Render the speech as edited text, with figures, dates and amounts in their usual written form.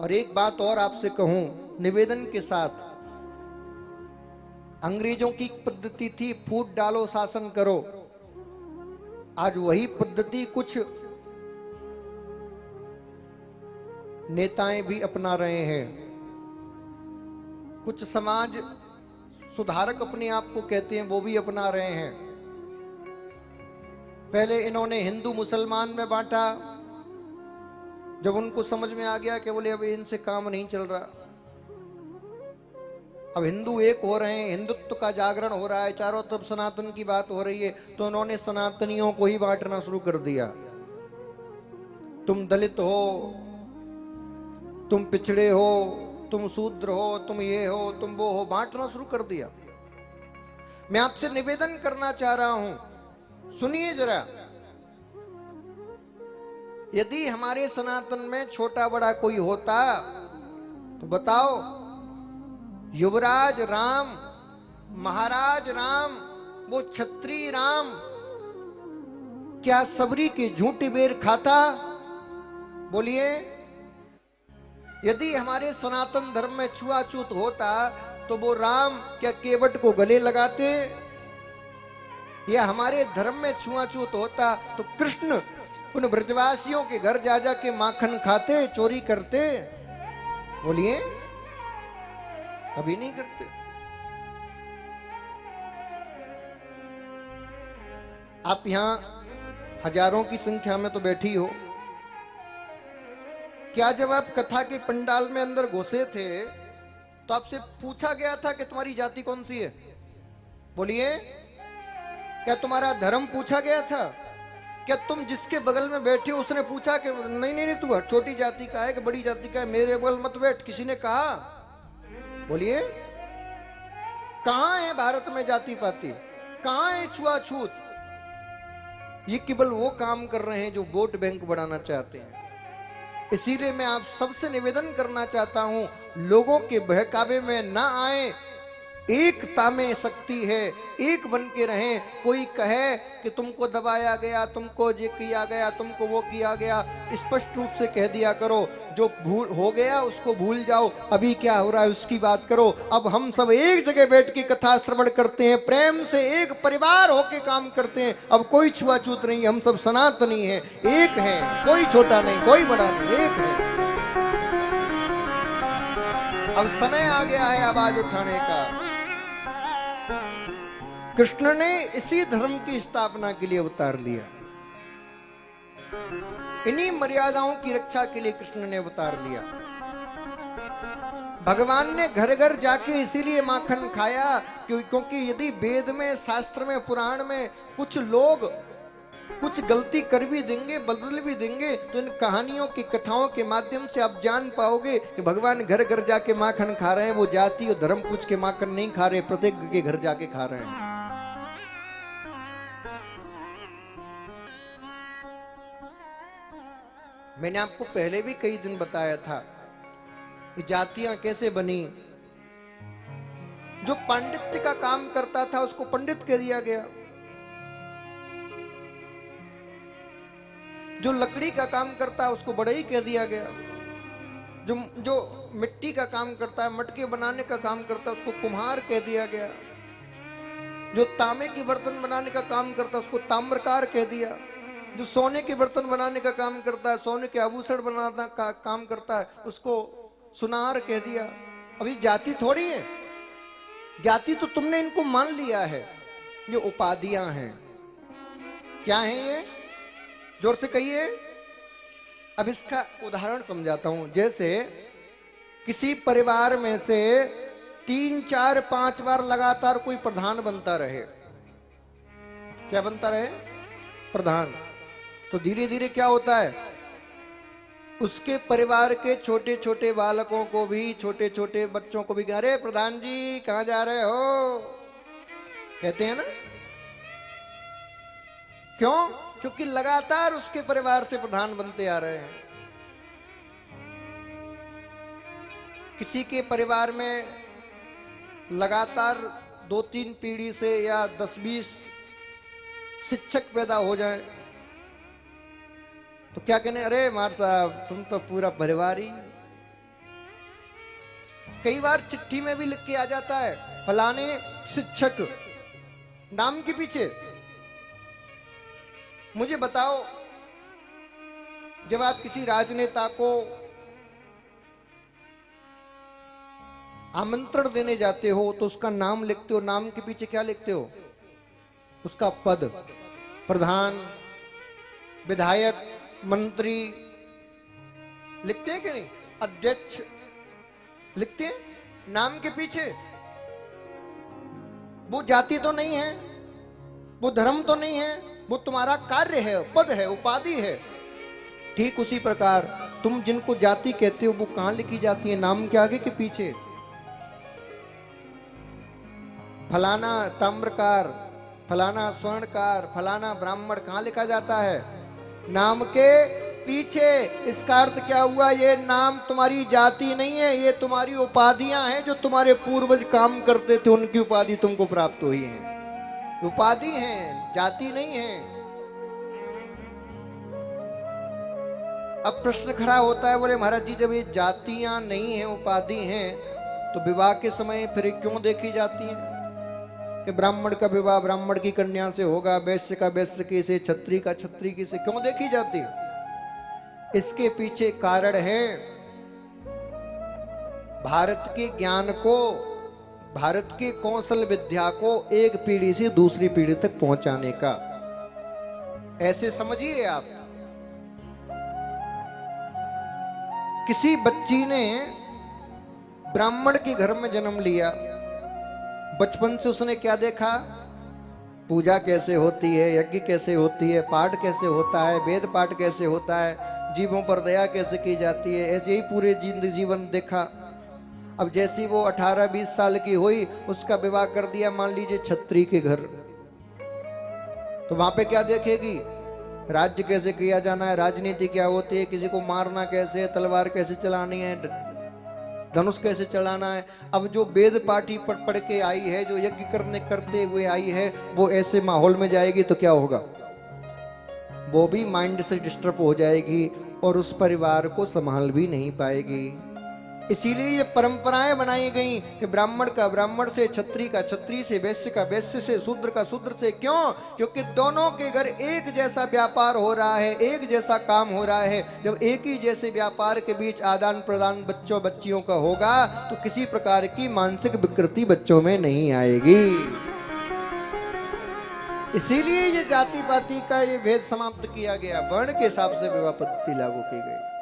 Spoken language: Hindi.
और एक बात और आपसे कहूं निवेदन के साथ, अंग्रेजों की पद्धति थी फूट डालो शासन करो। आज वही पद्धति कुछ नेताएं भी अपना रहे हैं, कुछ समाज सुधारक अपने आप को कहते हैं वो भी अपना रहे हैं। पहले इन्होंने हिंदू मुसलमान में बांटा, जब उनको समझ में आ गया कि बोले अब इनसे काम नहीं चल रहा, अब हिंदू एक हो रहे हैं, हिंदुत्व का जागरण हो रहा है, चारों तरफ सनातन की बात हो रही है, तो उन्होंने सनातनियों को ही बांटना शुरू कर दिया। तुम दलित हो, तुम पिछड़े हो, तुम शूद्र हो, तुम ये हो, तुम वो हो, बांटना शुरू कर दिया। मैं आपसे निवेदन करना चाह रहा हूं, सुनिए जरा। यदि हमारे सनातन में छोटा बड़ा कोई होता तो बताओ, युवराज राम, महाराज राम, वो क्षत्रिय राम क्या सबरी के झूठी बेर खाता? बोलिए। यदि हमारे सनातन धर्म में छुआछूत होता तो वो राम क्या केवट को गले लगाते? या हमारे धर्म में छुआछूत होता तो कृष्ण उन ब्रजवासियों के घर जा जा के माखन खाते, चोरी करते? बोलिए, कभी नहीं करते। आप यहां हजारों की संख्या में तो बैठी हो, क्या जब आप कथा के पंडाल में अंदर घुसे थे तो आपसे पूछा गया था कि तुम्हारी जाति कौन सी है? बोलिए, क्या तुम्हारा धर्म पूछा गया था? क्या तुम जिसके बगल में बैठे हो उसने पूछा कि नहीं नहीं नहीं तू छोटी जाति का है कि बड़ी जाति का है, मेरे बगल मत बैठ? किसी ने कहा? बोलिए, कहां है भारत में जाति पाति? कहां है छुआछूत? ये केवल वो काम कर रहे हैं जो वोट बैंक बढ़ाना चाहते हैं। इसीलिए मैं आप सबसे निवेदन करना चाहता हूं, लोगों के बहकावे में ना आए, एकता में शक्ति है, एक बन के रहें। कोई कहे कि तुमको दबाया गया, तुमको ये किया गया, तुमको वो किया गया, स्पष्ट रूप से कह दिया करो, जो भूल हो गया उसको भूल जाओ, अभी क्या हो रहा है उसकी बात करो। अब हम सब एक जगह बैठ के कथा श्रवण करते हैं, प्रेम से एक परिवार होके काम करते हैं। अब कोई छुआछूत नहीं, हम सब सनातनी हैं, एक हैं, कोई छोटा नहीं, कोई बड़ा नहीं, एक है। अब समय आ गया है आवाज उठाने का। कृष्ण ने इसी धर्म की स्थापना के लिए अवतार लिया, इन्हीं मर्यादाओं की रक्षा के लिए कृष्ण ने अवतार लिया। भगवान ने घर घर जाके इसीलिए माखन खाया क्योंकि यदि वेद में, शास्त्र में, पुराण में कुछ लोग कुछ गलती कर भी देंगे, बदल भी देंगे, तो इन कहानियों की कथाओं के माध्यम से आप जान पाओगे कि भगवान घर घर जाके माखन खा रहे हैं। वो जाति और धर्म पूछ के माखन नहीं खा रहे, प्रत्येक के घर जाके खा रहे हैं। मैंने आपको पहले भी कई दिन बताया था कि जातियां कैसे बनी। जो पांडित्य का काम करता था उसको पंडित कह दिया गया, जो लकड़ी का काम करता है उसको बढ़ई कह दिया गया, जो मिट्टी का काम करता है, मटके बनाने का काम करता है उसको कुम्हार कह दिया गया, जो तांबे के बर्तन बनाने का काम करता है उसको ताम्रकार कह दिया, जो सोने के बर्तन बनाने का काम करता है, सोने के आभूषण बनाना का काम करता है उसको सुनार कह दिया। अभी जाति थोड़ी है, जाति तो तुमने इनको मान लिया है, ये उपाधियां हैं। क्या है ये? जोर से कहिए। अब इसका उदाहरण समझाता हूं। जैसे किसी परिवार में से 3, 4, 5 बार लगातार कोई प्रधान बनता रहे। क्या बनता रहे? प्रधान। तो धीरे धीरे क्या होता है, उसके परिवार के छोटे छोटे बालकों को भी, छोटे छोटे बच्चों को भी, अरे प्रधान जी कहां जा रहे हो, कहते हैं ना। क्यों? क्योंकि लगातार उसके परिवार से प्रधान बनते आ रहे हैं। किसी के परिवार में लगातार 2-3 पीढ़ी से या 10-20 शिक्षक पैदा हो जाए तो क्या कहने, अरे मार साहब तुम तो पूरा परिवार ही, कई बार चिट्ठी में भी लिख के आ जाता है फलाने शिक्षक, नाम के पीछे। मुझे बताओ, जब आप किसी राजनेता को आमंत्रण देने जाते हो तो उसका नाम लिखते हो, नाम के पीछे क्या लिखते हो? उसका पद, प्रधान, विधायक, मंत्री लिखते हैं कि नहीं? अध्यक्ष लिखते हैं नाम के पीछे। वो जाति तो नहीं है, वो धर्म तो नहीं है, वो तुम्हारा कार्य है, पद है, उपाधि है। ठीक उसी प्रकार तुम जिनको जाति कहते हो वो कहां लिखी जाती है? नाम के आगे के पीछे। फलाना ताम्रकार, फलाना स्वर्णकार, फलाना ब्राह्मण कहां लिखा जाता है? नाम के पीछे। इसका अर्थ क्या हुआ? ये नाम तुम्हारी जाति नहीं है, ये तुम्हारी उपाधियां हैं जो तुम्हारे पूर्वज काम करते थे, उनकी उपाधि तुमको प्राप्त हुई है। उपाधि है, जाति नहीं है। अब प्रश्न खड़ा होता है, बोले महाराज जी जब ये जातियां नहीं है, उपाधि हैं, तो विवाह के समय फिर क्यों देखी जाती हैं? कि ब्राह्मण का विवाह ब्राह्मण की कन्या से होगा, वैश्य का वैश्य की से, क्षत्रिय का क्षत्रिय की से, क्यों देखी जाती है? इसके पीछे कारण है भारत के ज्ञान को, भारत के कौशल विद्या को एक पीढ़ी से दूसरी पीढ़ी तक पहुंचाने का। ऐसे समझिए आप, किसी बच्ची ने ब्राह्मण के घर में जन्म लिया, बचपन से उसने क्या देखा? पूजा कैसे होती है, यज्ञ कैसे होती है, पाठ कैसे होता है, वेद पाठ कैसे होता है, जीवों पर दया कैसे की जाती है, ऐसे ही पूरे जीवन देखा। अब जैसी वो 18-20 साल की हुई, उसका विवाह कर दिया मान लीजिए क्षत्रिय के घर, तो वहां पे क्या देखेगी? राज्य कैसे किया जाना है, राजनीति क्या होती है, किसी को मारना कैसे है, तलवार कैसे चलानी है, धनुष कैसे चलाना है। अब जो वेद पाठी पढ़ के आई है, जो यज्ञ करते हुए आई है, वो ऐसे माहौल में जाएगी तो क्या होगा? वो भी माइंड से डिस्टर्ब हो जाएगी और उस परिवार को संभाल भी नहीं पाएगी। इसीलिए ये परंपराएं बनाई गई कि ब्राह्मण का ब्राह्मण से, क्षत्रिय का क्षत्रिय से, वैश्य का वैश्य से, शूद्र का शूद्र से। क्यों? क्योंकि दोनों के घर एक जैसा व्यापार हो रहा है, एक जैसा काम हो रहा है। जब एक ही जैसे व्यापार के बीच आदान प्रदान बच्चों बच्चियों का होगा तो किसी प्रकार की मानसिक विकृति बच्चों में नहीं आएगी। इसीलिए ये जाति पाति का ये भेद समाप्त किया गया, वर्ण के हिसाब से विवाह पद्धति लागू की गई।